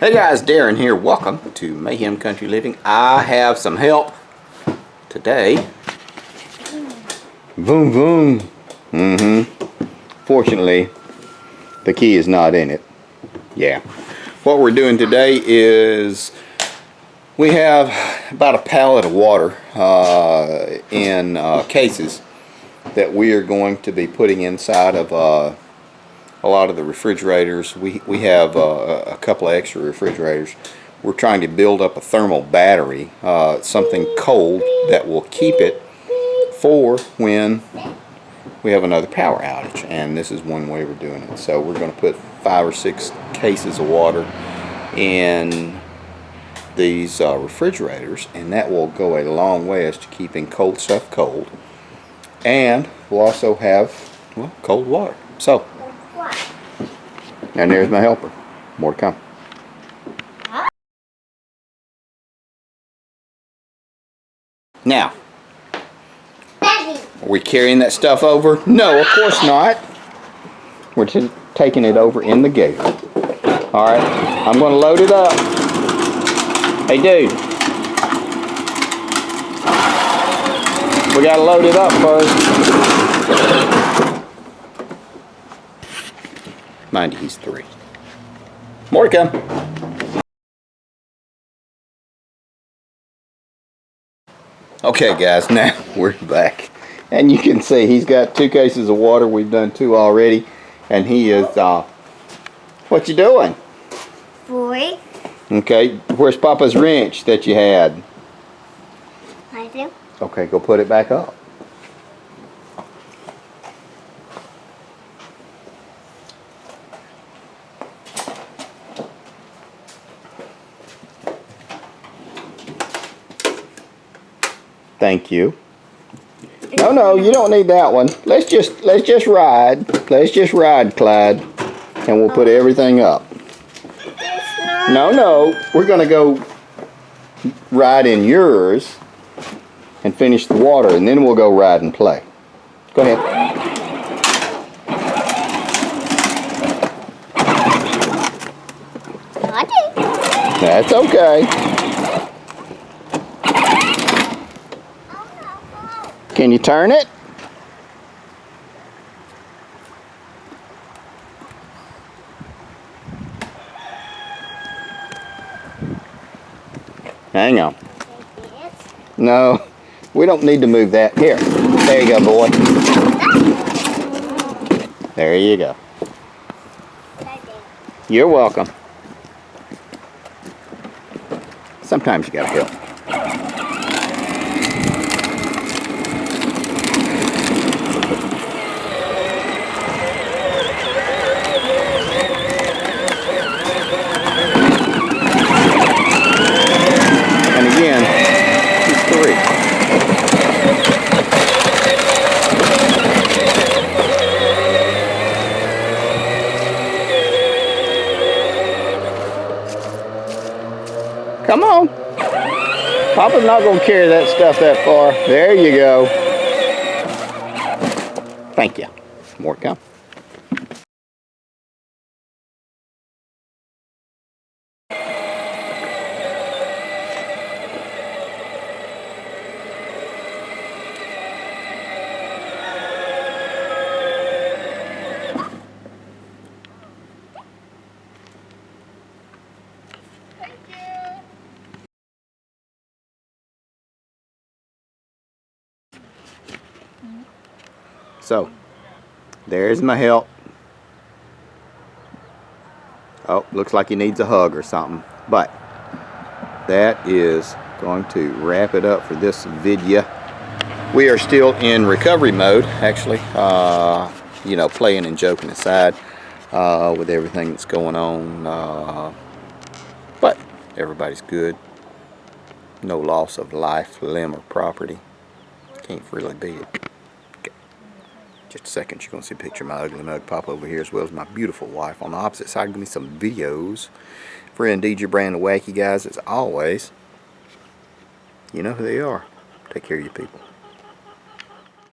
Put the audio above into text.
Hey guys, Darren here. Welcome to Mayhem Country Living. I have some help today. Boom, boom. Fortunately, the key is not in it. Yeah. What we're doing today is we have about a pallet of water in cases that we are going to be putting inside of a lot of the refrigerators. We have a couple of extra refrigerators. We're trying to build up a thermal battery, something cold that will keep it for when we have another power outage, and this is one way we're doing it. So we're going to put 5 or 6 cases of water in these refrigerators, and that will go a long way as to keeping cold stuff cold, and we'll also have, well, cold water. So, and there's my helper. More to come. Now, are we carrying that stuff over? No, of course not. We're just taking it over in the gate. Alright, I'm going to load it up. Hey dude, we got to load it up first. Mind you, he's 3. More to come. Okay guys, now we're back. And you can see he's got 2 cases of water. We've done 2 already. And he is, what you doing? Boy. Okay, where's Papa's wrench that you had? I do. Okay, go put it back up. Thank you. No, you don't need that one. Let's just ride. Let's just ride, Clyde, and we'll put everything up. No, we're gonna go ride in yours and finish the water, and then we'll go ride and play. Go ahead. That's okay. Can you turn it? Hang on. No, we don't need to move that. Here. There you go, boy. There you go. You're welcome. Sometimes you gotta help. Come on. Papa's not going to carry that stuff that far. There you go. Thank you. More to come. So, there's my help. Oh, looks like he needs a hug or something. But that is going to wrap it up for this video. We are still in recovery mode, actually. You know, playing and joking aside with everything that's going on. But everybody's good. No loss of life, limb, or property. Can't really beat it. Just a second, you're going to see a picture of my ugly mug pop over here, as well as my beautiful wife. On the opposite side, give me some videos. Friend DJ Brand, the wacky guys, as always. You know who they are. Take care of you people.